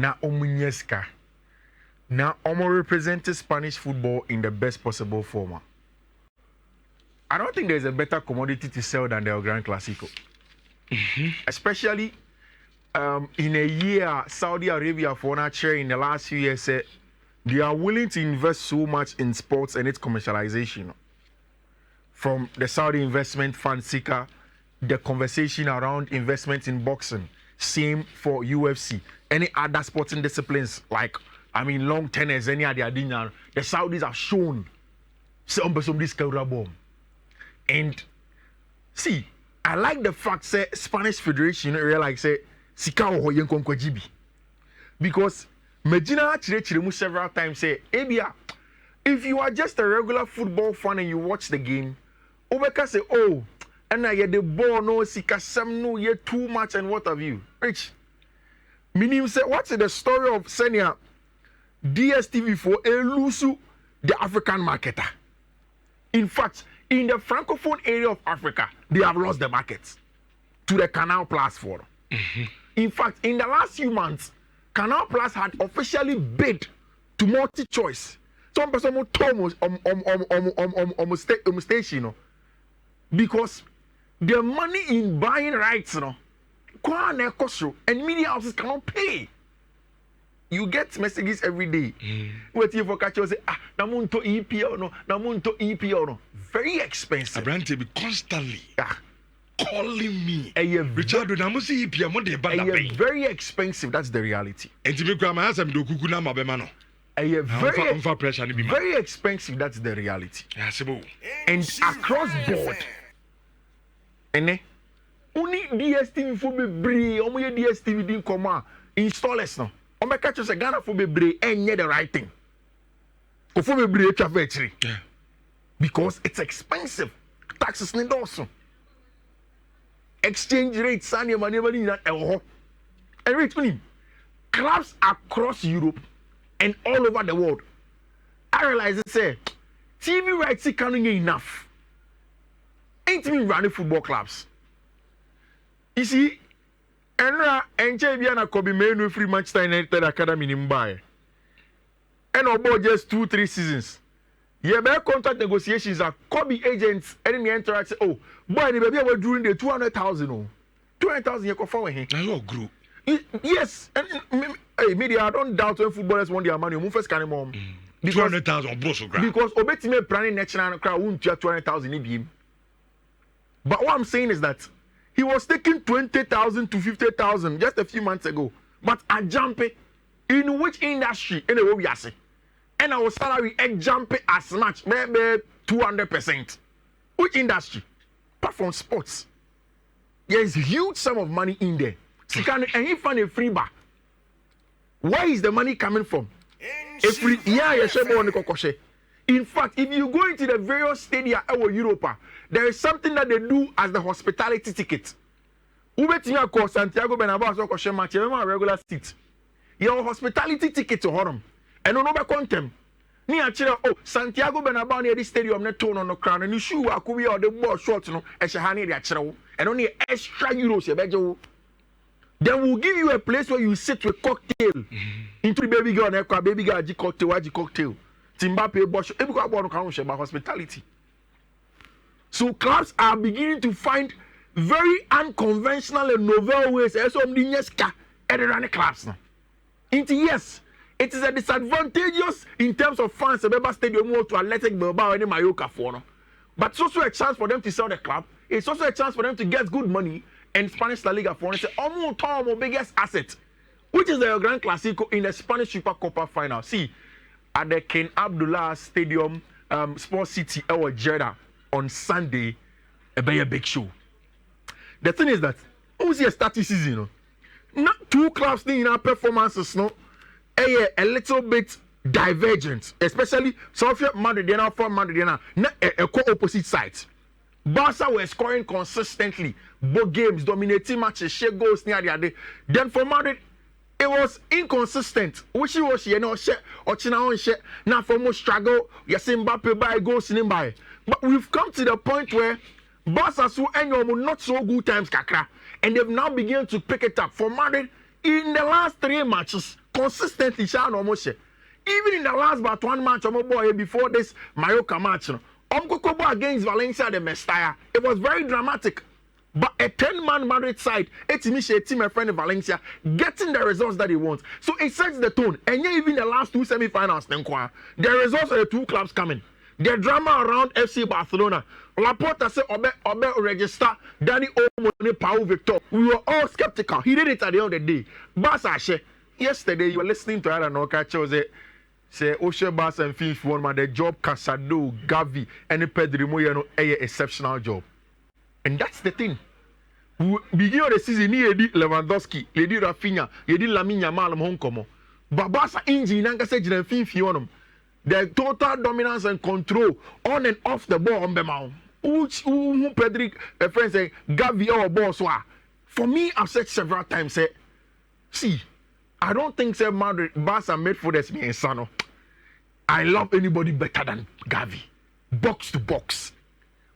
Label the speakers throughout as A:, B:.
A: na omunyeska. Now, Omo represented Spanish football in the best possible form. I don't think there's a better commodity to sell than the Grand Classico. Especially in a year, Saudi Arabia, for nature in the last few years, they are willing to invest so much in sports and its commercialization. From the Saudi investment fund SICA, the conversation around investment in boxing, same for UFC, any other sporting disciplines like long tennis, any other dinner, the Saudis have shown some this bomb. And see, I like the fact that Spanish Federation realize say Sika ho yen konkwa GB. Because Medina chire several times say, Ebia, if you are just a regular football fan and you watch the game, Obeka say, oh, and I get the ball no Sika some no ye too much and what have you. Rich. Meaning say, what's the story of Senia? DSTV for Elusu, the African marketer. In fact, in the Francophone area of Africa, they have lost the market to the Canal Plus forum. In fact, in the last few months, Canal Plus had officially bid to multi-choice. Some person will Thomas station, because the money in buying rights, and media houses cannot pay. You get messages every day. Waiting for catch you say, namunto EPL no, namunto EPL no. Very expensive.
B: Abrante be constantly calling me. Richard, namusi EPL mo de bada pay.
A: Very expensive. That's the reality.
B: Enti me kwa ma asem do kuku na ma be ma no.
A: Very expensive. That's the reality. And across board, only DSTV for be bree. Only DSTV didn't come out. Installers no. On catch us a Ghana for be brave and the right thing. For be brave because it's expensive. Taxes need also. Exchange rates and your money in that. And rate clubs across Europe and all over the world. I realize it say TV rights is can't get enough. Ain't me running football clubs. You see. Enra enche bia na Kobe Menu free Manchester United Academy in Mbaye. And about just 2-3 seasons. Yeah, by contract negotiations are Kobe agents and the interact say, oh, boy, the baby were during the 200,000. Oh, 200,000 you can find him.
B: Now you group.
A: Yes, and hey, media, I don't doubt when footballers want their money. Move first can mom.
B: 200,000 boss
A: because obetime planning national crowd won't 200,000 in. But what I'm saying is that he was taking 20,000 to 50,000 just a few months ago. But I jump it in which industry? In the way we are saying. And our salary jump it as much, maybe 200%. Which industry? Apart from sports. There is a huge sum of money in there. And he found a free bar. Where is the money coming from? A free, in fact, if you go into the various stadia in Europe, there is something that they do as the hospitality ticket. Ubetinga call Santiago Bernabéu so ko match a regular seat. Your hospitality ticket to Horam. And no be contem. Ni achira Santiago Bernabéu near the stadium na tone on the crown and you shoe akubi or the ball short no e shahani de achira and only extra euros e beje. Then we'll give you a place where you sit with cocktail. Into the baby girl and baby girl cocktail. Timbape Bosch, about hospitality. So clubs are beginning to find very unconventional and novel ways. Clubs now. Yes, it is a disadvantageous in terms of fans. Beba Stadium to Athletic Bilbao and Mallorca for. But it's also a chance for them to sell the club. It's also a chance for them to get good money and Spanish La Liga for. It's the biggest asset, which is the Grand Classico in the Spanish Super Copa final. See. At the King Abdullah Stadium, Sports City, our Jeddah on Sunday, a big show. The thing is that who's the starting season? Not two clubs in our performances, no, a little bit divergent, especially Sofia Madrid from Madrid, a co-opposite sides. Barca were scoring consistently, both games dominating matches, share goals near the other. Then for Madrid, it was inconsistent. Which was or China on share. Now for more struggle, yes, Mbappe by goals in by. But we've come to the point where Barca so not so good times kakra, and they've now begun to pick it up. For Madrid, in the last 3 matches, consistently shall almost share. Even in the last but one match, boy before this Mallorca match, against Valencia the Mestalla, it was very dramatic. But a 10-man Madrid side, it's a team friend in Valencia, getting the results that he wants. So it sets the tone. And even the last two semi-finals, the results of the two clubs coming. The drama around FC Barcelona. Laporta said, Obe register Danny Olmo, Pau Victor. We were all skeptical. He did it at the end of the day. Barca, yesterday, you were listening to Alan Okacho say Oshe Barca and Fiifi-Manfred, the job Casado, Gavi, and Pedri Moyano, exceptional job. And that's the thing. Beginning of the season, he did Lewandowski, he did Rafinha, he did Lamine Yamal, Honkomo. But Barca engine, Nanga said, Fiifi-Manfred, the total dominance and control on and off the ball on the mount. Who Pedri, a friend say, Gavi or boss. For me, I've said several times, say, see, I don't think say Madrid, Barca made for this me and Sano. I love anybody better than Gavi. Box to box.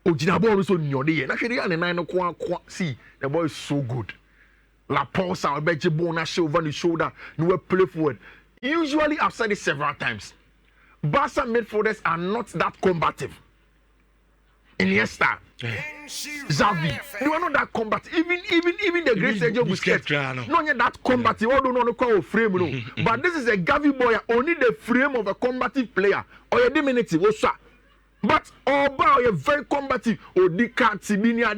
A: Ojinabo also nyode. Actually, and nine see the boy is so good. La Pulsa, I bet you bona show over the shoulder. No play forward. Usually, I've said it several times. Barca midfielders are not that combative. Iniesta, Xavi, they were not that combative. Even the great Sergio Busquets, not yet that combative. Although no call frame, no. But this is a Gavi boy, only the frame of a combative player or a diminutive. But Oba, you're very combative. Odika, Tibinia,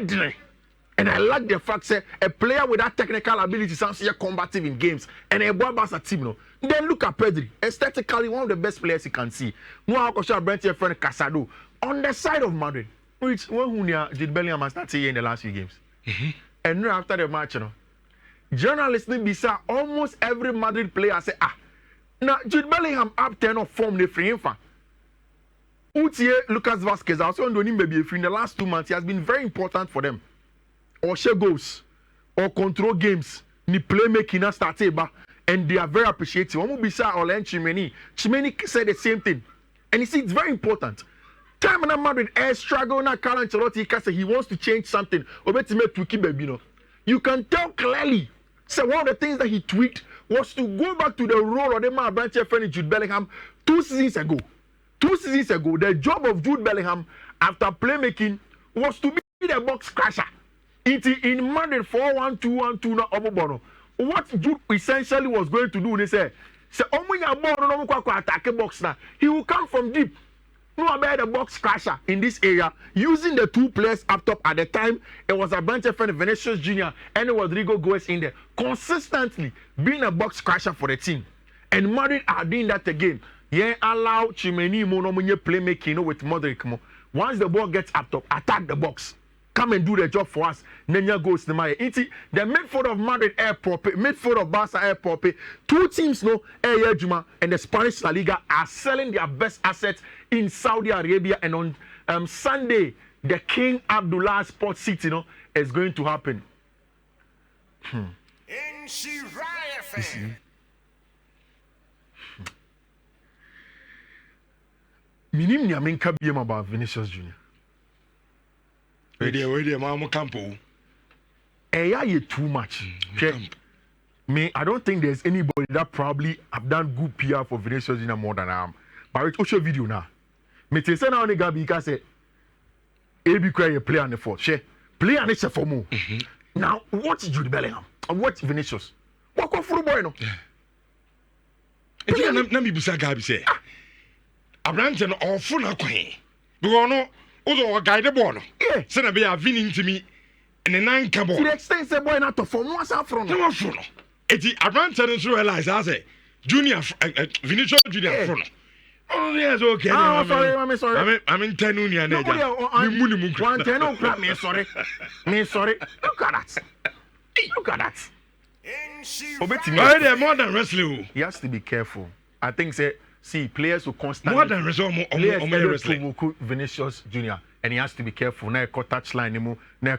A: there. And I like the fact that a player with that technical ability sounds combative in games. And a boy Barca team, no. Then look at Pedri, aesthetically one of the best players you can see. Now I shall bring your friend Casado on the side of Madrid, which when Jude Bellingham has started in the last few games. And now after the match, journalists bisa almost every Madrid player say, now Jude Bellingham up 10 of form the free info. Lucas Vazquez also on maybe in the last 2 months he has been very important for them. Or share goals, or control games, ni playmaking na started ba. And they are very appreciative. Bisa Olen Chimeni said the same thing. And you see, it's very important. Time when Madrid struggle na Carlo Ancelotti say he wants to change something. You can tell clearly. So one of the things that he tweaked was to go back to the role of the man branch friend Jude Bellingham 2 seasons ago. 2 seasons ago, the job of Jude Bellingham after playmaking was to be the box crasher. In Madrid 4-1-2-1-2 na Obobono. What Jude essentially was going to do, they say, attack box now. He will come from deep. No about the box crasher in this area, using the 2 players up top at the time. It was a bunch of friends, Vinicius Jr. and Rodrigo Goes in there, consistently being a box crasher for the team. And Madrid are doing that again. Yeah, allow Chimeni Monomunye playmaking with Modric. Once the ball gets up top, attack the box. Come and do the job for us. Nenya goes to my the midfield of Madrid Airport, midfield of Barca Airport. 2 teams no Air Juma and the Spanish La Liga are selling their best assets in Saudi Arabia. And on Sunday, the King Abdullah Sports City is going to happen. Minim Yaminka Biem about Vinicius Jr.
B: Where Mama Campo.
A: Too much. Me, I don't think there's anybody that probably have done good PR for Vinicius Jr. more than I am. But it's also video now. Me say now only Gabi can say, "Ebi cry play on the fourth. She play on the for more." Now, what's Jude Bellingham? And what's Vinicius? What go for boy no?
B: Eti na mi busa Gabi say, "Abrante no ofo na kwen." Because no. Also, guide the ball.
A: Yeah.
B: Send a be a vinning to me in a 9 cabo.
A: To the extent the boy not to form what's up from.
B: No from. Eti Abrante so realize I say Junior Vinicius Junior from. Oh yes, okay.
A: I'm sorry.
B: I'm in 10 union.
A: One 10 o'clock. Me sorry. Look at that.
B: They're more than wrestling.
A: He has to be careful. I think see, players who constantly
B: more than wrestling.
A: Vinicius Jr. and he has to be careful. Now touchline anymore. Now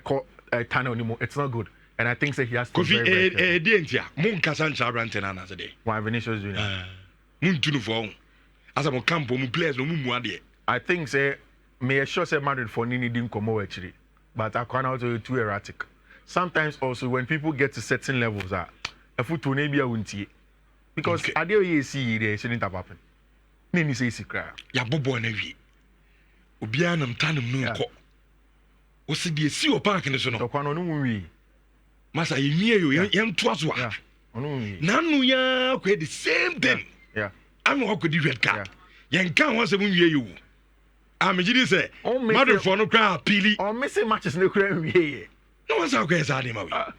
A: tunnel anymore. It's not good. And I think he has to be very careful. Why Vinicius Jr.? I think may sure say Madrid for Nini didn't come over actually, but I can't also too erratic. Sometimes also when people get to certain levels, a foot to maybe a wunty. Because I dare you see they shouldn't have happened. Nini say secret.
B: Ya bobo na wi. Obia nam tanem no nko. O se de si o park ne so no.
A: Kwano no wi.
B: Masa yemie yo yen to aso a.
A: Ono wi.
B: Nanu ya ko the same thing.
A: Yeah.
B: I'm ko di red card. Yen kan ho se mu wie yo. Amejidi say Madrid for no cry pili.
A: O missing matches no cry wie.
B: No one say ko say ma wi.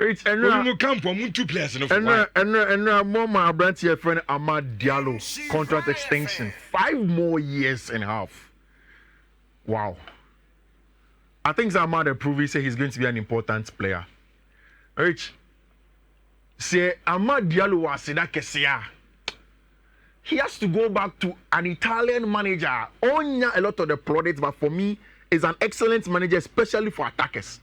A: It's and
B: no camp for 2 players no.
A: And more my brand here friend Ahmad Diallo contract extension 5 more years and a half. Wow. I think Ahmad approved. He said he's going to be an important player. Rich. Say Ahmad Diallo was that Kessia. He has to go back to an Italian manager. Own a lot of the products, but for me, is an excellent manager, especially for attackers.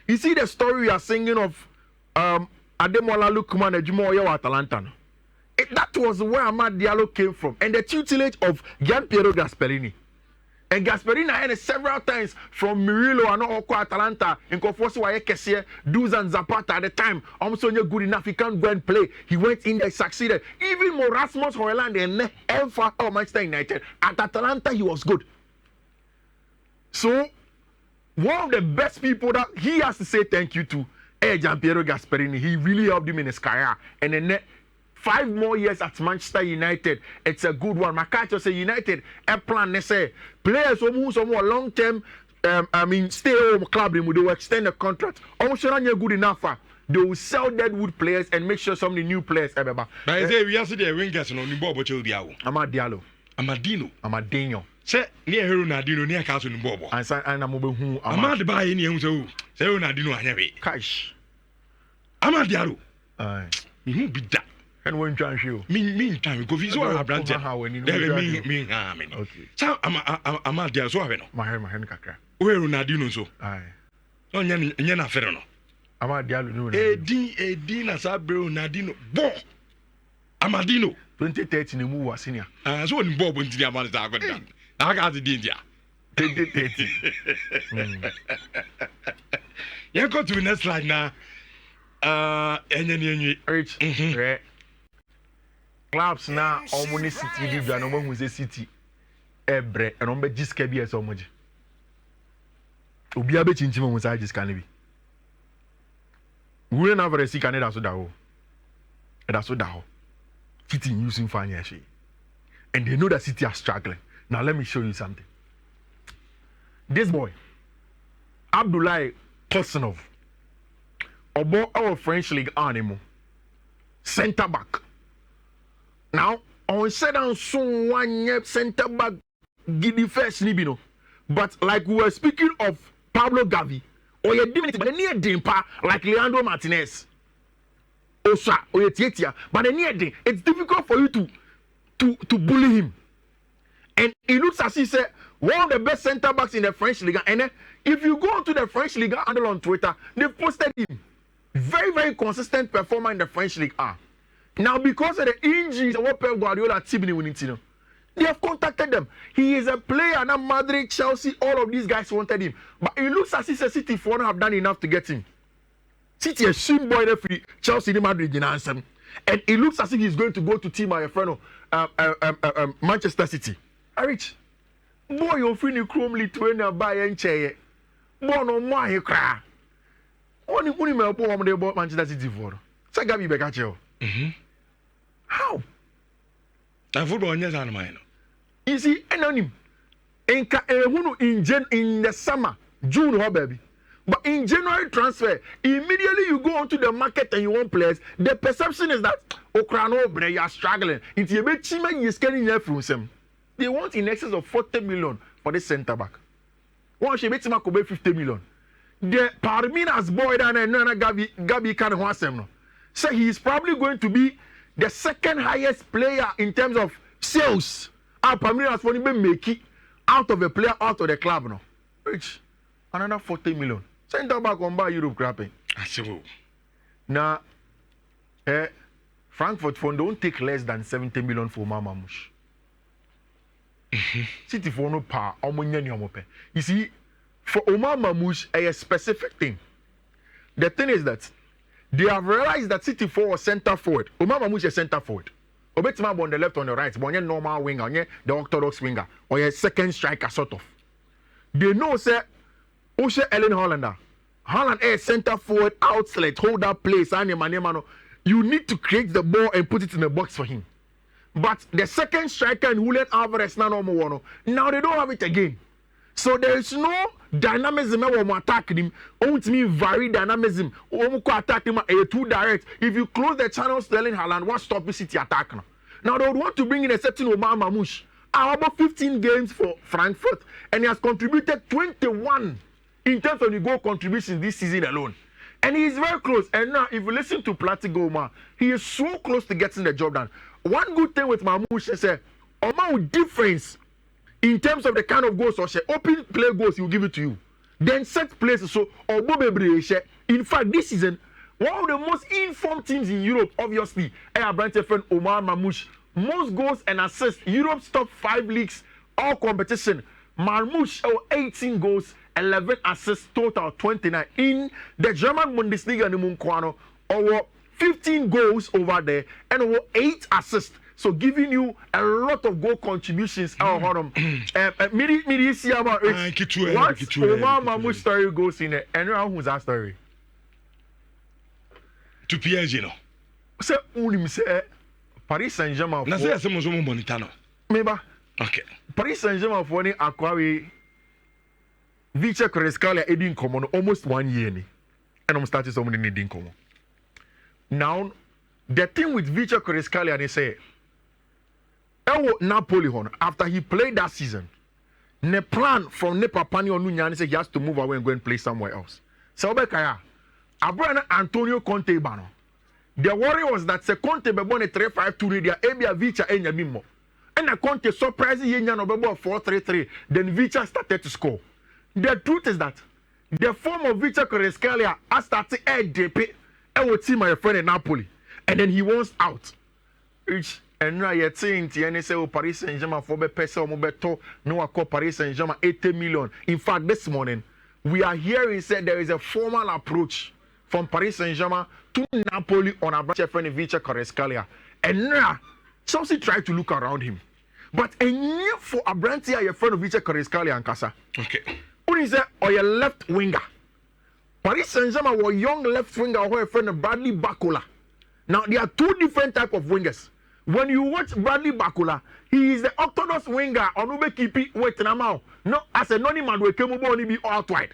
A: You see the story we are singing of Ademola Lookman and Jumoya Atalanta. That was where Ahmad Diallo came from, and the tutelage of Gianpiero Gasperini. And Gasperini had several times from Murillo and Oko Atalanta in Kofosi Wayekese, Dusan Zapata at the time. Also, you're good enough, he can't go and play. He went in there, succeeded. Even more Rasmus Hojlund and Elfa or Manchester United. At Atalanta, he was good. So, one of the best people that he has to say thank you to Gianpiero Gasperini. He really helped him in his career. And then 5 more years at Manchester United, it's a good one. Makacho say United a plan. They say players who more long term, stay home club. They will extend the contract. Almost not good enough. They will sell deadwood players and make sure some of the new players. But
B: I say we are the wingers no ni bobo chel Diallo.
A: Ahmad Diallo.
B: Amadinho. Say near Ronaldinho near Castle in Bobo.
A: And I'm who
B: Ahmad buy any who say Ronaldinho anyway.
A: Cash.
B: Ahmad Diallo.
A: He be that. And when you show
B: me time go visit our branch. Me okay. So Ahmad Diallo so have no.
A: My hand kakra.
B: Where Ronaldinho so.
A: Aye.
B: So nya na fere no.
A: Ahmad Diallo no.
B: Edi na sabre Ronaldinho. Bo. Amadino
A: 2013 mu was senior.
B: So on Bob until the amount that got done. I got the India.
A: 2013.
B: You go to the next slide now.
A: Rich. Clubs now almost city give you no one who's a city. Ebre and on be jiske bi eso moji. Obi abe chinchim mo sa jiska ne bi. We na vere si Canada so da ho. Da so da ho. City using financial. And they know that City are struggling. Now let me show you something. This boy, Abdoulaye Tosinov, about our French league animal, centre back. Now, on said on soon 1 year centre back, giddy first nibino. But like we were speaking of Pablo Gavi, or you're diminishing, but near Dimpa, like Leandro Martinez. Osa or Tietia, but it's difficult for you to bully him. And it looks as he said one of the best centre backs in the French League. And if you go to the French League handle on Twitter, they posted him. Very, very consistent performer in the French League. Now, because of the injuries of what Pep Guardiola team winning, they have contacted them. He is a player. Now, Madrid, Chelsea, all of these guys wanted him. But it looks as if City for have done enough to get him. City is soon boy free Chelsea in Madrid in answer. And it looks as if he's going to go to team my friend Manchester City. Rich. Boy, you're free to Chrome Lithuania buy and chair. Boy, no more he cry. Only me about Manchester City for. So Gabi Bekacho. How?
B: That football is on mine.
A: You see, anonym. In the summer, June, how baby. But in January transfer, immediately you go onto the market and you want players. The perception is that Okrano, you are struggling. It's a bit cheaper you're getting here from them. They want in excess of 40 million for this centre back. One should be 50 million. The Parmina's boy and Gabi can want them. So he is probably going to be the second highest player in terms of sales. Parmina's for him make it out of a player out of the club now. Rich, another 40 million. Centre back on buy Europe crapping. Now, Frankfurt fund don't take less than 70 million for Omar Mamouche. City for no power. You see, for Omar Mamouche, a specific thing. The thing is that they have realized that City for centre forward. Omar Mamouche is centre forward. Obetima on the left, on the right, but on normal winger, on the orthodox winger, or a second striker sort of. They know say Oshe Ellen Hollander. Holland is centre forward, outlet, hold that place, and you need to create the ball and put it in the box for him. But the second striker and Julian Alvarez now they don't have it again. So there is no dynamism when we attack him. Only me vary dynamism. When we attack him, too direct. If you close the channel, Sterling Haaland, what stop City attack now? Now they would want to bring in a certain Omar Mamouche. About 15 games for Frankfurt, and he has contributed 21 in terms of the goal contributions this season alone. And he is very close. And now, if you listen to Platigoma, he is so close to getting the job done. One good thing with Mamouche is amount difference in terms of the kind of goals or open play goals, he will give it to you. Then set places. So, in fact, this season, one of the most informed teams in Europe, obviously, friend Omar Mamouche. Most goals and assists, Europe's top 5 leagues, all competition. Mamouche, 18 goals, 11 assists, total 29. In the German Bundesliga, over 15 goals over there, and over 8 assists. So giving you a lot of goal contributions. Once Omar Mamouche story goes in it, and who's that story?
B: To PSG, no.
A: So, Paris Saint-Germain.
B: Na say some mo monitor no.
A: Meba.
B: Okay.
A: Paris Saint-Germain for ni akwawe Vice Kvaratskhelia edin komo almost 1 year ni. And I'm starting someone in edin komo. Now the thing with Vice Kvaratskhelia they say Napoli after he played that season, the plan from ne papa ni onu nya say he has to move away and go and play somewhere else. So obekaya Abrana Antonio Conte bano. The worry was that Conte be born a 3-5-2 radio, Abia Vicha enya bimo. And a Conte surprising yenya no be 4-3-3. Then Vicha started to score. The truth is that the form of Vicha Kvaratskhelia has started DP. I would see my friend in Napoli, and then he wants out. Which and now you're saying to say Paris Saint-Germain for be pesa or mobeto no I call Paris Saint-Germain 80 million. In fact, this morning we are hearing said there is a formal approach from Paris Saint-Germain to Napoli on a branch friend Vicha Kvaratskhelia. And now Chelsea tried to look around him. But a year for a branch here, your friend Vicha Kvaratskhelia and Casa.
B: Okay.
A: Who is that? Or your left winger. Paris Saint-Germain was young left winger or your friend Bradley Barcola. Now there are 2 different types of wingers. When you watch Bradley Barcola, he is the orthodox winger on Ube Kipi Wetinamao. No, as a non-man we came over only be out wide.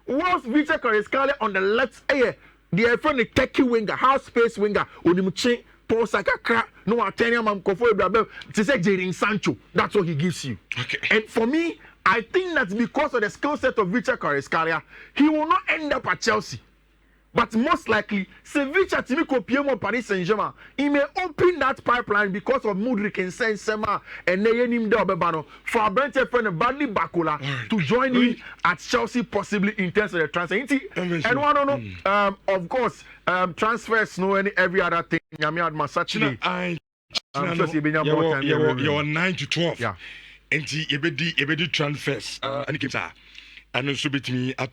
A: Whilst Vicha Kvaratskhelia on the left air, the friend the techie winger, half space winger, Onimuche, Paul Sakakra, no Atenia Mam Kofo Ibrahim, to say Jadon Sancho. That's what he gives you.
B: Okay.
A: And for me, I think that's because of the skill set of Vicha Kvaratskhelia, he will not end up at Chelsea. But most likely, Sevilla Timiko Piemo Paris Saint-Germain, he may open that pipeline because of Mudryk and Saint-Sema and Neyenim Delbebano for a branch friend Bradley Barcola to join him at Chelsea, possibly in terms of the transfer. And one don't know, of course, transfers, no any every other thing. Yami Adma Saturday.
B: You're 9 to 12.
A: Yeah.
B: And you be transfers. And also between me at